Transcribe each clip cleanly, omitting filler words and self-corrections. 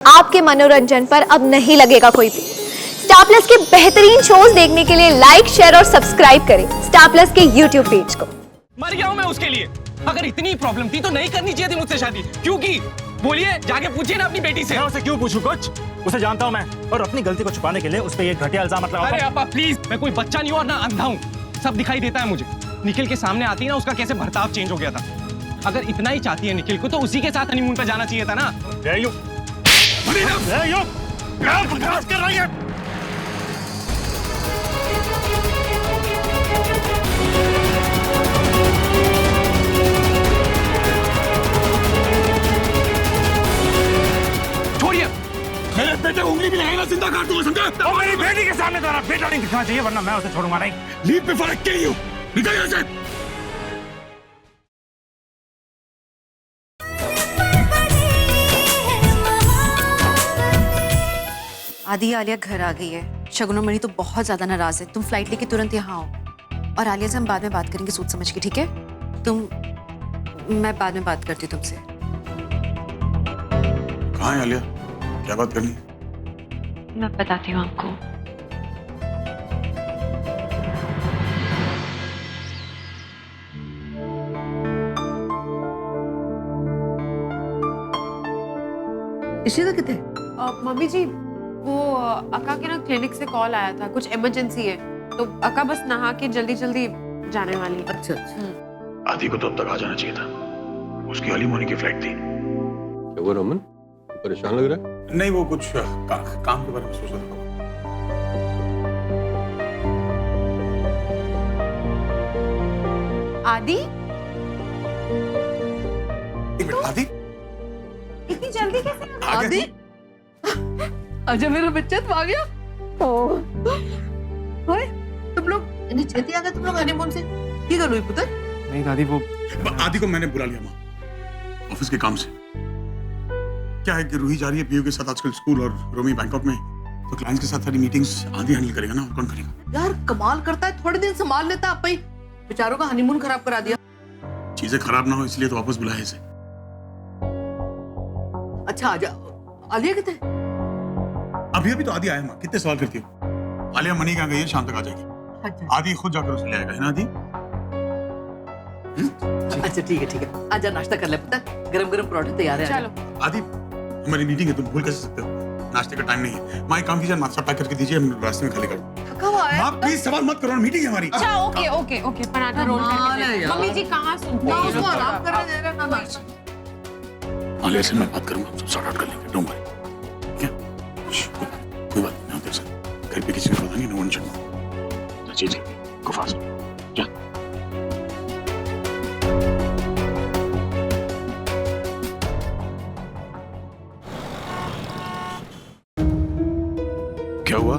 आपके मनोरंजन पर अब नहीं लगेगा कोई भी। स्टार प्लस के बेहतरीन शोज देखने के लिए लाइक, शेयर और सब्सक्राइब करें स्टार प्लस के यूट्यूब पेज को। मर गया हूं मैं उसके लिए। अगर इतनी प्रॉब्लम थी तो नहीं करनी चाहिए थी मुझसे शादी। क्यों की? बोलिए, जाके पूछिए ना अपनी बेटी से। मैं उसे क्यों पूछूं कुछ? उसे जानता हूं मैं, और अपनी गलती को छुपाने के लिए उस पे ये घटिया इल्जाम मत लगाओ। अरे आपा प्लीज, मैं कोई बच्चा नहीं हूं और ना अंधा हूं। सब दिखाई देता है मुझे। निखिल के सामने आती ना, उसका कैसे बर्ताव चेंज हो गया था। अगर इतना ही चाहती है निखिल को तो उसी के साथ हनीमून पे जाना चाहिए था ना। क्या बकवास कर रही है? छोड़िए, मेरे बेटे उंगली भी लगाएगा जिंदा काट दूंगा, समझा? और मेरी बेटी के सामने तुम्हारा बेटा नहीं दिखना चाहिए, वरना मैं उसे छोड़ूंगा नहीं। लीव पे फर्क के ही हूँ, निकल यहाँ से। आदि, आलिया घर आ गई है। शगुन मणि तो बहुत ज्यादा नाराज है। तुम फ्लाइट लेके तुरंत यहाँ आओ, और आलिया से हम बाद में बात करेंगे सोच समझ के, ठीक है? मैं बाद में बात करती हूँ तुमसे। कहाँ है आलिया? क्या बात करनी? मैं बताती हूँ आपको। इशिता कितने? मम्मी जी, वो अक्का के ना क्लिनिक से कॉल आया था, कुछ इमरजेंसी है, तो अक्का बस नहा के जल्दी जल्दी जाने वाली है। अच्छा अच्छा। आदि को तो अब तक आ जाना चाहिए था। उसकी अर्ली मॉर्निंग की फ्लाइट थी। क्या हुआ रमन? परेशान लग रहा है? नहीं, वो कुछ काम के बारे में सोच रहा था। आदि, एक मिनट, आदि इतनी जल्दी कैसे? आदि, आजा मेरा बच्चा, तुम आ गया? ओए, तुम लोग इतनी छेती आ गए तुम लोग हनीमून से? की गल हुई पुत्र? नहीं दादी, वो आदि को मैंने बुला लिया माँ, ऑफिस के काम से। क्या है कि रूही जा रही है पीयू के साथ आजकल स्कूल, और रोमी बैंकॉक में, तो क्लाइंट्स के साथ सारी मीटिंग्स आदि हैंडल करेगा ना, और कौन करेगा? यार कमाल करता है, थोड़े दिन संभाल लेता आप ही। बेचारों का हनीमून खराब करा दिया। चीजें खराब ना हो इसलिए तो वापस बुलाया इसे। अच्छा आजा, आलिया कितने? अभी तो आदि आया माँ, कितने सवाल करती हो? आलिया मनी कहाँ गई है? शाम तक आ जाएगी। अच्छा आदि खुद जाकर उसे ले आएगा, है ना आदि? अच्छा, ठीक है। आजा नाश्ता कर ले पुत्र, गरम गरम पराठे तैयार है। चलो। आदि, हमारी मीटिंग है, तुम भूल कैसे सकते हो? नाश्ते का टाइम नहीं है। माँ एक काम कीजिए, नाश्ता पैक करके दीजिए, हम रास्ते में खाली कर। थका हुआ है। माँ प्लीज सवाल मत करो, मीटिंग है हमारी। अच्छा, ओके, पराठा रोल कमाल है करके। यार। मम्मी जी कहाँ सुनते ना हैं? उसको आराम करने दे रहे, ना नाश्ता। आलिया से मैं बात करूंगा, सब सॉर्ट आउट कर लेंगे, डोंट वरी। ठीक है? कोई बात नहीं, तेरे साथ घर पे किसी को पता नहीं, नो वन शुड नो। जी गो फास्ट। क्या? क्या हुआ?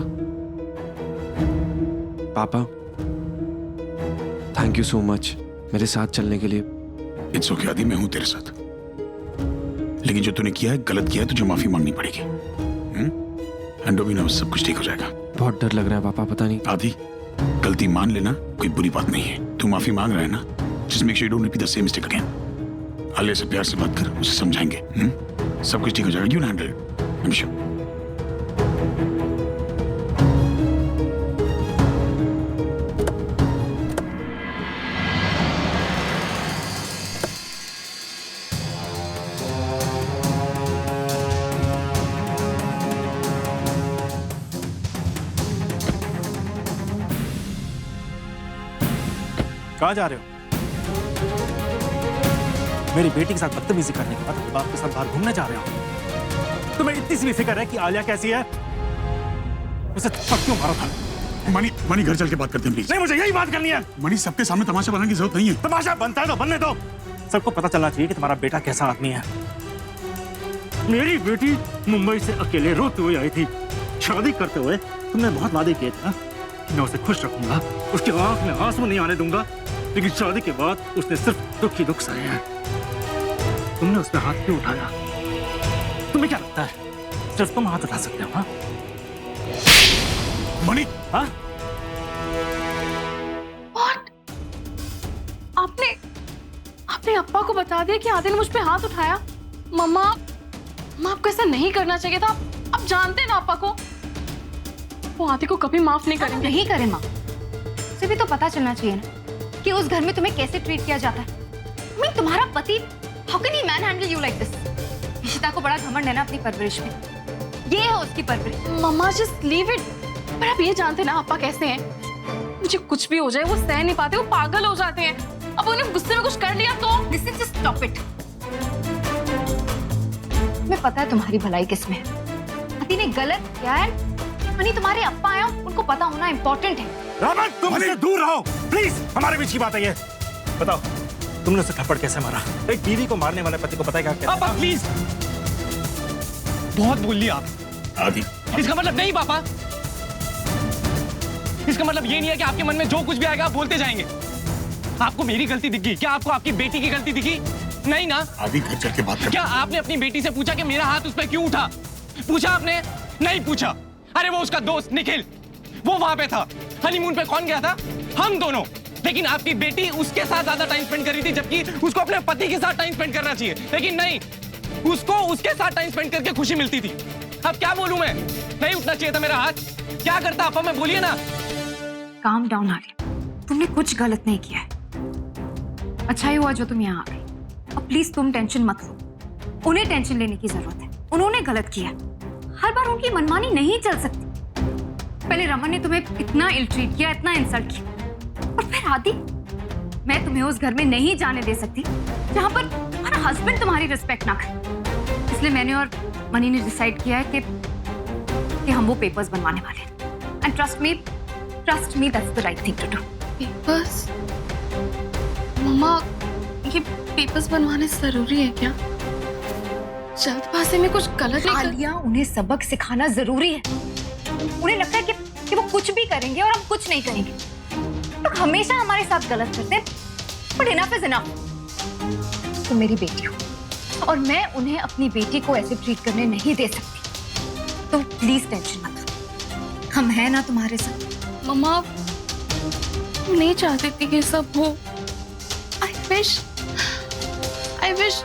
पापा, थैंक यू सो मच मेरे साथ चलने के लिए। इट्स ओके आदि, मैं हूं तेरे साथ। लेकिन जो तूने किया है गलत किया है, तुझे माफी मांगनी पड़ेगी। एंड भी ना, सब कुछ ठीक हो जाएगा। बहुत डर लग रहा है पापा, पता नहीं। आदि, गलती मान लेना, कोई बुरी बात नहीं है। तू माफी मांग रहा है ना, just make sure you don't repeat the same mistake again. Alia से प्यार से बात कर, उसे समझाएंगे। सब कुछ ठीक हो जाएगा, you handle it, I am sure. कहाँ जा रहे हो? मेरी बेटी के साथ बदतमीजी करने के बाद अपने बाप के साथ बाहर घूमने जा रहे हो? तुम्हें इतनी सी भी फिक्र है कि आलिया कैसी है? उसे थप्पड़ क्यों मारा था? मनी घर चल के बात करते हैं प्लीज। नहीं, मुझे यही बात करनी है। मनी, सबके सामने तमाशा बनाने की जरूरत नहीं है। तमाशा बनता है तो बनने दो। सबको पता चलना चाहिए कि तुम्हारा बेटा कैसा आदमी है। मेरी बेटी मुंबई से अकेले रोते हुए आई थी। शादी करते हुए तुमने बहुत वादे किए थे ना कि मैं उसे खुश रखूंगा, उसकी आंख में आंसू नहीं आने दूंगा। लेकिन शादी के बाद उसने सिर्फ दुख ही दुख सहे हैं। तुमने उस पर हाथ क्यों उठाया? तुम्हें क्या लगता है सिर्फ तुम हाथ उठा सकते हो? हाँ मनी, हाँ? आपने अप्पा को बता दिया कि आदिल मुझ पे हाथ उठाया? मम्मा माँ आपको ऐसा नहीं करना चाहिए था। आप जानते हैं ना पापा को, वो आदि को कभी माफ नहीं करेंगे। नहीं करे माँ, उसे भी तो पता चलना चाहिए ना कि उस घर में तुम्हें कैसे ट्रीट किया जाता है। मैं तुम्हारा पति, how can he man handle you like this? Ishita को बड़ा घमंड है ना अपनी परवरिश में, ये है उसकी परवरिश। मम्मा जस्ट लीव इट। पर आप ये जानते ना पापा कैसे हैं, मुझे कुछ भी हो जाए वो सह नहीं पाते, वो पागल हो जाते हैं। अब उन्हें गुस्से में कुछ कर लिया तो लिसन, जस्ट स्टॉप इट। तुम्हें पता है तुम्हारी भलाई किसमें है। अति ने गलत किया है, मनी तुम्हारे अप्पा हैं, उनको पता होना इम्पोर्टेंट है। रमन, तुम इससे दूर रहो प्लीज, हमारे बीच की बात है ये। बताओ तुमने उसे थप्पड़ कैसे मारा? एक बीवी को मारने वाले पति को पता है क्या कहते हैं? पापा प्लीज, बहुत बोल लिया आप। आदि इसका मतलब नहीं पापा, इसका मतलब ये नहीं है कि आपके मन में जो कुछ भी आएगा आप बोलते जाएंगे। आपको मेरी गलती दिखी क्या? आपको आपकी बेटी की गलती दिखी? नहीं ना। आदि घर चल के बात कर। क्या आपने अपनी बेटी से पूछा कि मेरा हाथ उस पर क्यों उठा? पूछा आपने? नहीं पूछा। अरे वो उसका दोस्त निखिल, वो वहां पे था। हनीमून पे कौन गया था? हम दोनों। लेकिन आपकी बेटी उसके साथ ज्यादा टाइम स्पेंड कर रही थी, जबकि उसको अपने पति के साथ टाइम स्पेंड करना चाहिए। लेकिन नहीं, उसको उसके साथ टाइम स्पेंड करके खुशी मिलती थी। अब क्या बोलूं मैं? नहीं उठना चाहिए था मेरा हाथ। क्या करता आप? मैं बोलिए ना। काम डाउन आलिया, तुमने कुछ गलत नहीं किया है। अच्छा ही हुआ जो तुम यहाँ आ गई। अब प्लीज तुम टेंशन मत लो, उन्हें टेंशन लेने की जरूरत है। उन्होंने गलत किया, हर बार उनकी मनमानी नहीं चल सकती। पहले रमन ने तुम्हें इतना इल ट्रीट किया, इतना इंसल्ट किया, और फिर आदि, मैं तुम्हें उस घर में नहीं जाने दे सकती जहां पर तुम्हारा हस्बैंड तुम्हारी रिस्पेक्ट ना करे। इसलिए मैंने और मनी ने डिसाइड किया है कि हम वो पेपर्स बनवाने वाले हैं। And trust me that's the right thing to do. Papers? मम्मा ये पेपर्स बनवाने जरूरी है क्या? जल्दबाजी में कुछ गलत नहीं कर... आलिया, उन्हें सबक सिखाना जरूरी है। उन्हें लगता है कि वो कुछ भी करेंगे और हम कुछ नहीं करेंगे। लोग हमेशा हमारे साथ गलत करते हैं, बट इनफ इज इनफ। तुम मेरी बेटी हो और मैं उन्हें अपनी बेटी को ऐसे ट्रीट करने नहीं दे सकती। तुम प्लीज टेंशन मत लो, हम हैं ना तुम्हारे साथ। मम्मा नहीं चाहती थी कि सब हो। आई विश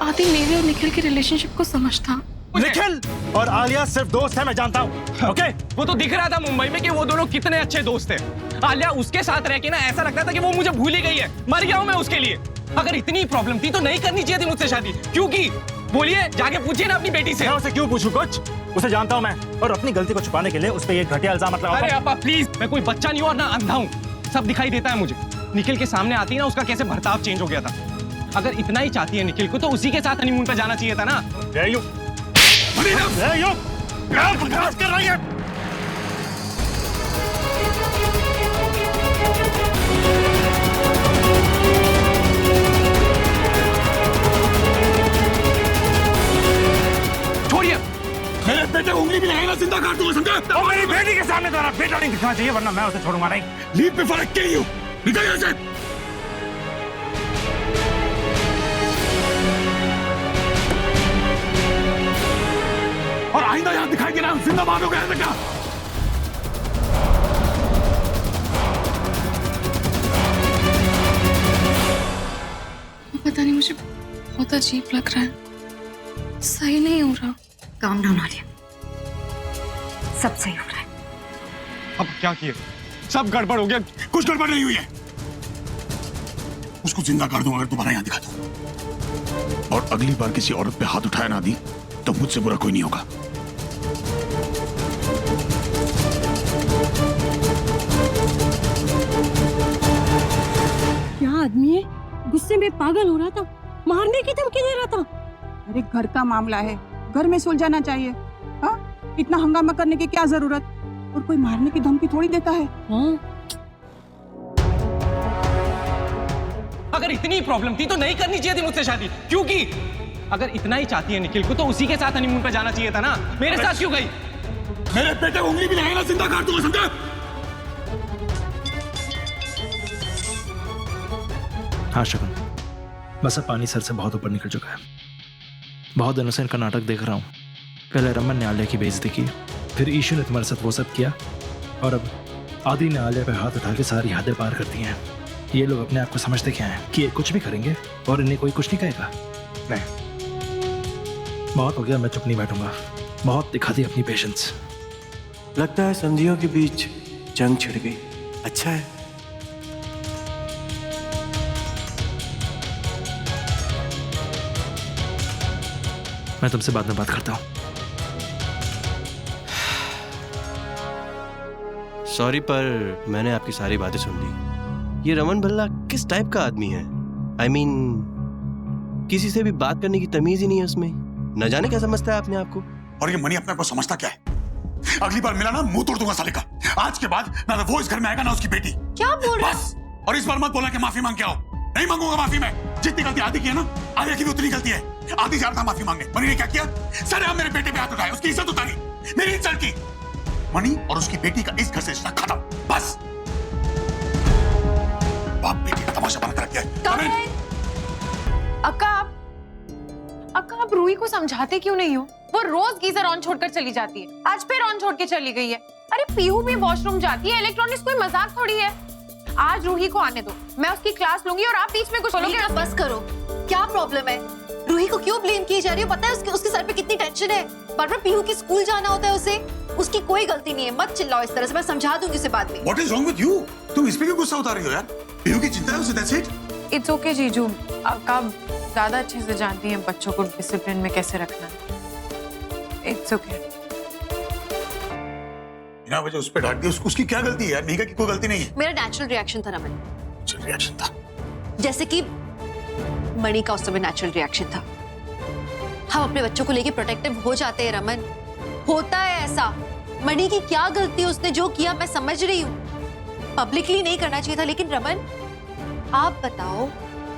आदि मेरे और निखिल के रिलेशनशिप को समझता। निखिल और आलिया सिर्फ दोस्त है, मैं जानता हूँ। ओके? वो तो दिख रहा था मुंबई में कि वो दोनों कितने अच्छे दोस्त थे। आलिया उसके साथ रह के ना ऐसा लगता था कि वो मुझे भूल ही गई है। मर गया हूं मैं उसके लिए। अगर इतनी प्रॉब्लम थी तो नहीं करनी चाहिए थी मुझसे शादी। क्यों की? बोलिए, जाके पूछिए ना अपनी बेटी से। मैं उसे क्यों पूछूं कुछ? उसे जानता हूं मैं, और अपनी गलती को छुपाने के लिए उस पे ये घटिया इल्जाम मत लगाओ। अरे आपा प्लीज, मैं कोई बच्चा नहीं हूं और ना अंधा हूं। सब दिखाई देता है मुझे। निखिल के सामने आती ना, उसका कैसे बर्ताव चेंज हो गया था। अगर इतना ही चाहती है निखिल को तो उसी के साथ हनीमून पे जाना चाहिए था ना। क्या बकवास कर रही है? छोड़िए, मेरे बेटे उंगली भी लगाएगा जिंदा काट दूंगा, समझा? और मेरी बेटी के सामने तुम्हारा बेटा नहीं दिखना चाहिए, वरना मैं उसे छोड़ूंगा नहीं। लीव पे फर्क क्या ही हो? निकल यहाँ से। और आइंदा यहाँ दिखाई देना, जिंदा मारोगे ऐसे क्या? पता नहीं, मुझे बहुत अजीब लग रहा है। सही नहीं हो रहा। काम डाउन आलिया, सब सही हो रहा है। अब क्या किए? सब गड़बड़ हो गया। कुछ गड़बड़ नहीं हुई है। उसको जिंदा कर दूंगा अगर दोबारा यहाँ दिखा दूं। और अगली बार किसी औरत पे हाथ उठाया ना दी तो मुझसे बुरा कोई नहीं होगा। क्या आदमी है? गुस्से में पागल हो रहा था, मारने की धमकी दे रहा था। अरे घर का मामला है, घर में सुलझाना चाहिए। हाँ, इतना हंगामा करने की क्या जरूरत? और कोई मारने की धमकी थोड़ी देता है। हाँ। अगर इतनी प्रॉब्लम थी तो नहीं करनी चाहिए थी मुझसे शादी। क्यों की? अगर इतना ही चाहती है निखिल को तो उसी के साथ हनीमून पे जाना चाहिए था ना। मेरे साथ क्यों गई? मेरे बेटे उंगली भी लगाएगा जिंदा काट दूंगा, समझा? हाँ शगुन, बस अब पानी सर से बहुत ऊपर निकल चुका है। बहुत दिनों से इनका नाटक देख रहा हूँ। पहले रमन ने आलिया की बेइज्जती की, फिर ईशू ने तुम्हारे साथ वो सब किया, और अब आदि ने आलिया पे हाथ उठा के सारी हदें पार कर दी हैं। ये लोग अपने आप को समझते क्या हैं कि ये कुछ भी करेंगे और इन्हें कोई कुछ नहीं कहेगा। नहीं, बहुत हो गया, मैं चुप नहीं बैठूंगा। बहुत दिखा दी अपनी पेशेंस। लगता है समझियों के बीच जंग छिड़ गई। अच्छा है। मैं तुमसे बाद में बात करता हूँ। सॉरी, पर मैंने आपकी सारी बातें सुन ली। ये रमन भल्ला किस टाइप का आदमी है? I mean, किसी से भी बात करने की तमीज ही नहीं है उसमें। न जाने क्या समझता है अपने आप को। और ये मनी अपने आप को समझता क्या है? अगली बार मिला ना मुंह तोड़ दूंगा साले का। आज के बाद ना तो वो इस घर में आएगा ना उसकी बेटी। क्या बोल रहे? बस। और इस बार मत बोला कि माफी मांग के आओ। नहीं मांगूंगा माफी मैं। जितनी गलती आदि की है ना, आलिया की भी उतनी गलती है। आदि जा रहा था माफी मांगने, मनी ने क्या किया? सरेआम मेरे बेटे पे हाथ उठाया, उसकी इज्जत उतारी, मेरी इंसल्ट की। मनी और उसकी बेटी का इस घर से रिश्ता खत्म। बस। बाप बेटी का तमाशा बना कर रख दिया है। अक्का आप रूही को समझाते क्यों नहीं हो? वो रोज गीजर ऑन छोड़कर चली जाती है, आज फिर ऑन छोड़ के चली गई है। अरे पीहू भी वॉशरूम जाती है, इलेक्ट्रॉनिक्स कोई मजाक थोड़ी है। आज रूही को आने दो, मैं उसकी क्लास लूंगी और आप बीच में कुछ बोलोगे। बस करो, क्या प्रॉब्लम है? रूही को क्यों ब्लेम की जा रही है? पता है उसके सर पे कितनी टेंशन है। बार बार पीहू की स्कूल जाना होता है उसे। उसकी कोई गलती नहीं है, मत चिल्लाओ इस तरह से, मैं समझा दूंगी उसे बाद में। What is wrong with you? तुम इस पे क्यों गुस्सा उतार रही हो यार? पीहू की चिंता है उसे, that's it? इट्स ओके जीजू, अक्का ज्यादा अच्छे से जानती है बच्चों को डिसिप्लिन में कैसे रखना है। It's okay. बिना वजह उस पे डांट दिया, उसकी क्या गलती है यार? मेघा की कोई गलती नहीं है। मेरा नेचुरल रिएक्शन था रमन। नेचुरल रिएक्शन था? जैसे कि मणि का उस समय नेचुरल रिएक्शन था। हम अपने बच्चों को लेके प्रोटेक्टिव हो जाते हैं रमन, होता है ऐसा। मणि की क्या गलती है? उसने जो किया मैं समझ रही हूँ, पब्लिकली नहीं करना चाहिए था। लेकिन रमन आप बताओ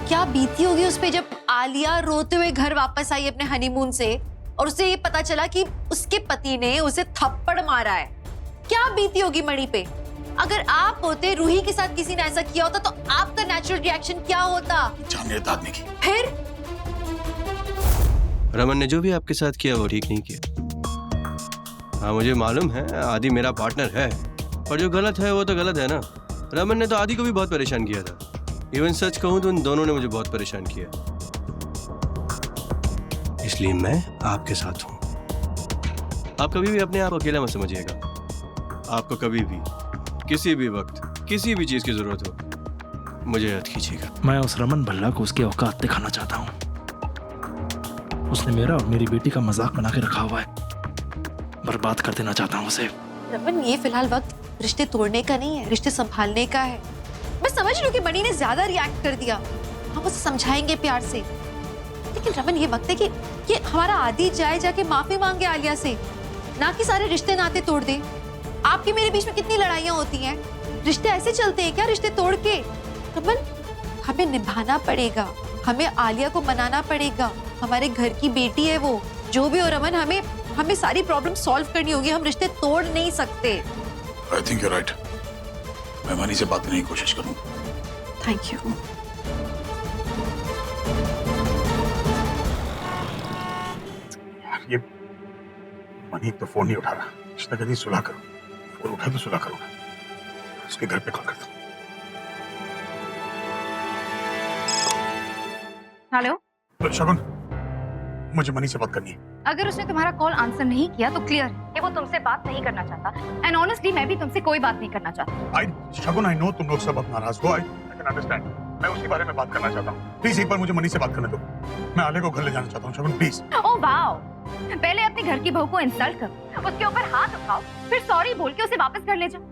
क्या बीती होगी उस पे जब आलिया रोते हुए घर वापस आई अपने हनीमून से और उसे ये पता चला कि उसके पति ने उसे थप्पड़ मारा है। क्या बीती होगी मणि पे? अगर आप होते, रूही के साथ किसी ने ऐसा किया होता तो आपका नेचुरल रिएक्शन क्या होता? जाने दे आदमी की। फिर रमन ने जो भी आपके साथ किया वो ठीक नहीं किया। हाँ मुझे मालूम है आदि मेरा पार्टनर है, पर जो गलत है वो तो गलत है ना। रमन ने तो आदि को भी बहुत परेशान किया था। इवन सच कहूं तो उन दोनों ने मुझे बहुत परेशान किया, इसलिए मैं आपके साथ हूं। आप कभी भी अपने आप अकेला मत समझिएगा। आपको कभी भी किसी भी वक्त किसी भी चीज की जरूरत हो मुझे याद कीजिएगा। मैं उस रमन भल्ला को उसकी औकात दिखाना चाहता हूँ। उसने मेरा और मेरी बेटी का मजाक बना के रखा हुआ है। बर्बाद कर देना चाहता हूँ उसे। रमन ये फिलहाल वक्त रिश्ते तोड़ने का नहीं है, रिश्ते संभालने का है। मैं समझ रही हूँ कि मणि ने ज्यादा रिएक्ट कर दिया, हम उसे समझाएंगे प्यार से। लेकिन रमन ये वक्त है कि ये हमारा आदि जाके माफी मांगे आलिया से, ना कि सारे रिश्ते नाते तोड़ दे। आपकी मेरे बीच में कितनी लड़ाइयाँ होती हैं, रिश्ते ऐसे चलते हैं क्या रिश्ते तोड़ के? रमन हमें निभाना पड़ेगा, हमें आलिया को मनाना पड़ेगा। हमारे घर की बेटी है वो। जो भी हो रमन, हमें सारी प्रॉब्लम सॉल्व करनी होगी, हम रिश्ते तोड़ नहीं सकते। I think you're right. मैं मनी से बात करने की कोशिश करूँ। Thank you. ये मनी तो फोन नहीं उठा रहा। इसने कभी सुलह करो, फोन उठा तो सुलह करूँगा। उसके घर पे कॉल करता हूँ। हेलो शगुन, मुझे मनी से बात करनी है। अगर उसने तुम्हारा कॉल आंसर नहीं किया तो क्लियर है कि वो तुमसे बात नहीं करना चाहता। एंड ऑनेस्टली मैं भी तुमसे कोई बात नहीं करना चाहती। शगुन, आई नो तुम लोग सब अब नाराज हो। I can understand. मैं उसी बारे में बात करना चाहता हूँ। प्लीज एक बार मुझे मनी से बात करने दो। मैं आलिया को घर ले जाना चाहता हूँ। शगुन प्लीज। ओह वाओ, पहले अपनी घर की बहू को इंसल्ट करो, उसके ऊपर हाथ उठाओ, फिर सॉरी बोल के उसे वापस घर ले जाओ।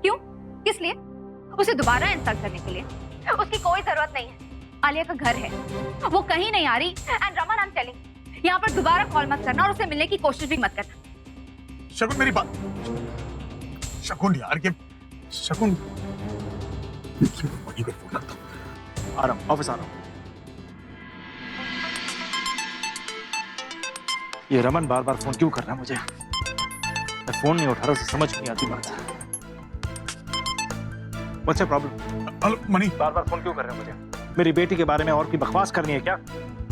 क्यों? किस लिए? उसे दोबारा इंसल्ट करने के लिए? उसकी कोई जरूरत नहीं है। आलिया का घर है, वो कहीं नहीं आ रही। And Raman I am telling, यहाँ पर दोबारा कॉल मत करना और उसे मिलने की कोशिश भी मत करना। शगुन मेरी बात। शगुन यार, ये शगुन मनी को फोन करता हूँ। आ रहा हूँ, ऑफिस आ रहा हूँ। ये रमन बार बार फोन क्यों कर रहा है मुझे? मैं फोन नहीं उठा रहा, उसे समझ नहीं आती बात। What's your problem? Hello money, bar bar phone क्यों कर रहे हैं मुझे? मेरी बेटी के बारे में और भी बकवास करनी है क्या?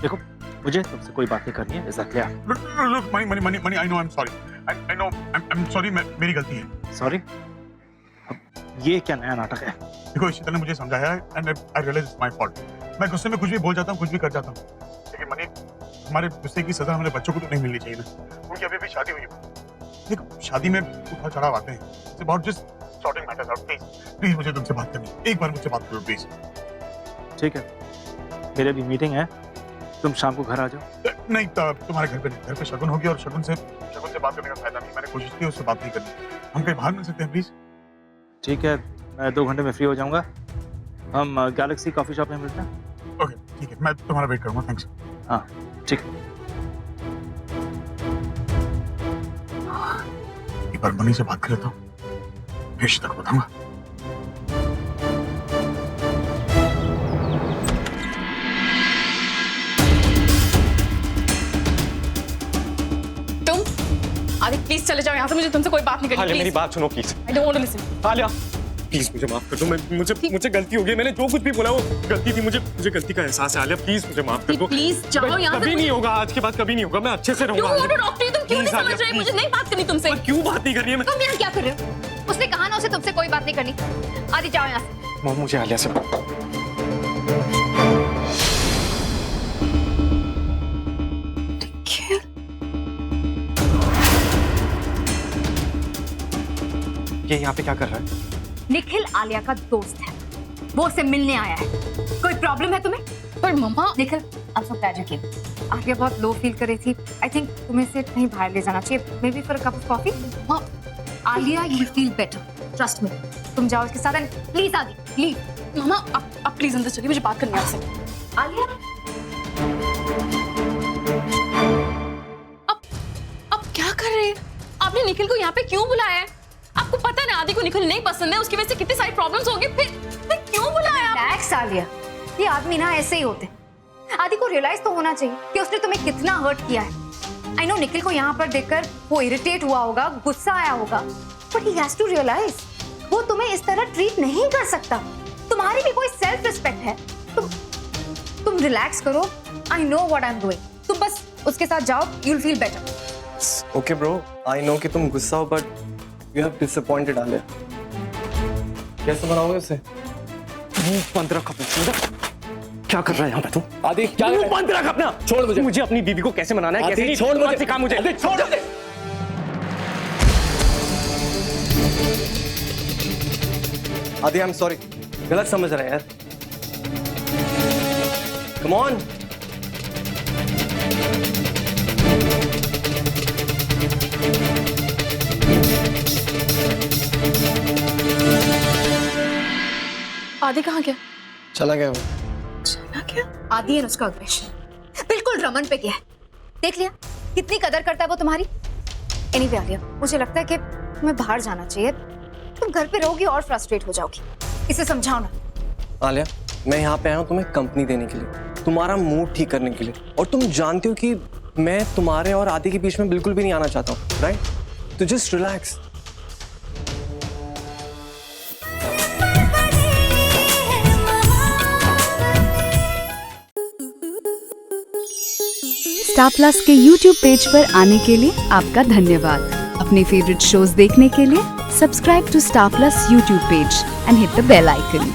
देखो मुझे तुमसे कोई बात नहीं करनी है। Is that clear? Look, money, I know I'm sorry. I know I'm sorry, मेरी गलती है। सॉरी? ये क्या नया नाटक है? देखो शीतल ने मुझे समझाया है and I realize it's my fault. मैं गुस्से में कुछ भी बोल जाता हूँ, कुछ भी कर जाता हूँ। लेकिन मनी हमारे गुस्से की सजा हमारे बच्चों को तो नहीं मिलनी चाहिए ना। उनकी अभी शादी हुई है। देखो शादी में उतार चढ़ाव आते हैं। It's about just sorting matters out. Please मुझे तुमसे बात करनी है। एक बार मुझसे बात करो प्लीज। ठीक है, मेरे भी मीटिंग है, तुम शाम को घर आ जाओ। नहीं तुम्हारे घर पे नहीं, घर पे शगुन होगी और शगुन से बात करने का फायदा नहीं। मैंने कोशिश की उससे बात नहीं करनी। हम कहीं बाहर मिल सकते हैं प्लीज? ठीक है, मैं 2 घंटे में फ्री हो जाऊंगा, हम गैलेक्सी कॉफी शॉप में मिलते हैं। ओके ठीक है, मैं तुम्हारा वेट करूंगा। थैंक्स। हाँ ठीक। एक बार मनी से बात कर लेता हूँ, फिर तक बताऊंगा। आदि प्लीज चले जाओ यहाँ से, मुझे तुमसे कोई बात नहीं करनी। आलिया मेरी बात सुनो please. I don't want to listen. Alia please मुझे माफ कर दो। मुझे गलती हो गई। मैंने जो कुछ भी बोला वो गलती थी। मुझे गलती का एहसास है। आलिया प्लीज मुझे माफ कर दो। प्लीज जाओ यहाँ से। कभी नहीं होगा, आज के बाद कभी नहीं होगा। मैं अच्छे से रहूंगा। तुम क्यों नहीं समझ रहे? मुझे नहीं बात करनी तुमसे। क्यों बात नहीं करनी है? तुम यहाँ क्या कर रहे हो? उसने कहा ना उसे तुमसे कोई बात नहीं करनी। आदि जाओ यहाँ से। मुझे आलिया से ये यहाँ पे क्या कर रहा है? निखिल आलिया का दोस्त है, वो उससे मिलने आया है। कोई प्रॉब्लम है तुम्हें? पर मम्मा Nikhil, I'm so glad you came. Alia बहुत लो फील कर रही थी। I think तुम्हें इसे कहीं बाहर ले जाना चाहिए। Maybe for a cup of coffee? Alia, you feel better. Trust me. तुम जाओ इसके साथ। प्लीज आदि, प्लीज। मम्मा अब प्लीज अंदर चलिए, मुझे बात करनी है आपसे। आलिया, अब क्या कर रहे हैं? आपने निखिल को यहाँ पे क्यों बुलाया है? आपको पता है ना आदि को निखिल नहीं पसंद है, उसकी वजह से कितनी सारी प्रॉब्लम्स होंगी। फिर क्यों बुलाया? रिलैक्स आलिया, ये आदमी ना ऐसे ही होते। आदि को रियलाइज तो होना चाहिए कि उसने तुम्हें कितना हर्ट किया है। आई नो निखिल को यहाँ पर देखकर वो इरिटेट हुआ होगा, गुस्सा आया होगा, but he has to realise वो तुम्हें इस तरह ट्रीट नहीं कर सकता। तुम्हारी भी कोई सेल्फ रिस्पेक्ट है। तुम रिलैक्स करो। I know what I am doing. तुम बस उसके साथ जाओ, you will feel better. Okay bro, I know कि तुम गुस्सा हो, but you have disappointed Alia. कैसे बनाओगे उसे? बंद रख अपना। क्या कर रहा है यहाँ पे तू? आदि क्या? बंद रख अपना। छोड़ मुझे अपनी बीवी को कैसे मनाना है, कैसे नहीं। छोड़ मुझे, सिखा मुझे। छोड़। आदि आई एम सॉरी, गलत समझ रहे हैं यार। Come on. आदि कहाँ गया? चला गया वो। चला गया? आदि है उसका अग्रेशन बिल्कुल रमन पे किया है। देख लिया कितनी कदर करता है वो तुम्हारी। एनीवे आलिया, मुझे लगता है कि तुम्हें बाहर जाना चाहिए। तुम घर पे रहोगी और फ्रस्ट्रेट हो जाओगी। इसे समझाओ ना। आलिया, मैं यहाँ पे आया हूँ तुम्हें कंपनी देने के लिए, तुम्हारा मूड ठीक करने के लिए। और तुम जानती हो कि मैं तुम्हारे और आदि के बीच में बिल्कुल भी नहीं आना चाहता हूँ, राइट? तो जस्ट रिलैक्स। स्टार प्लस के YouTube पेज पर आने के लिए आपका धन्यवाद। अपने फेवरेट शोज देखने के लिए subscribe to Star Plus YouTube page and hit the bell icon.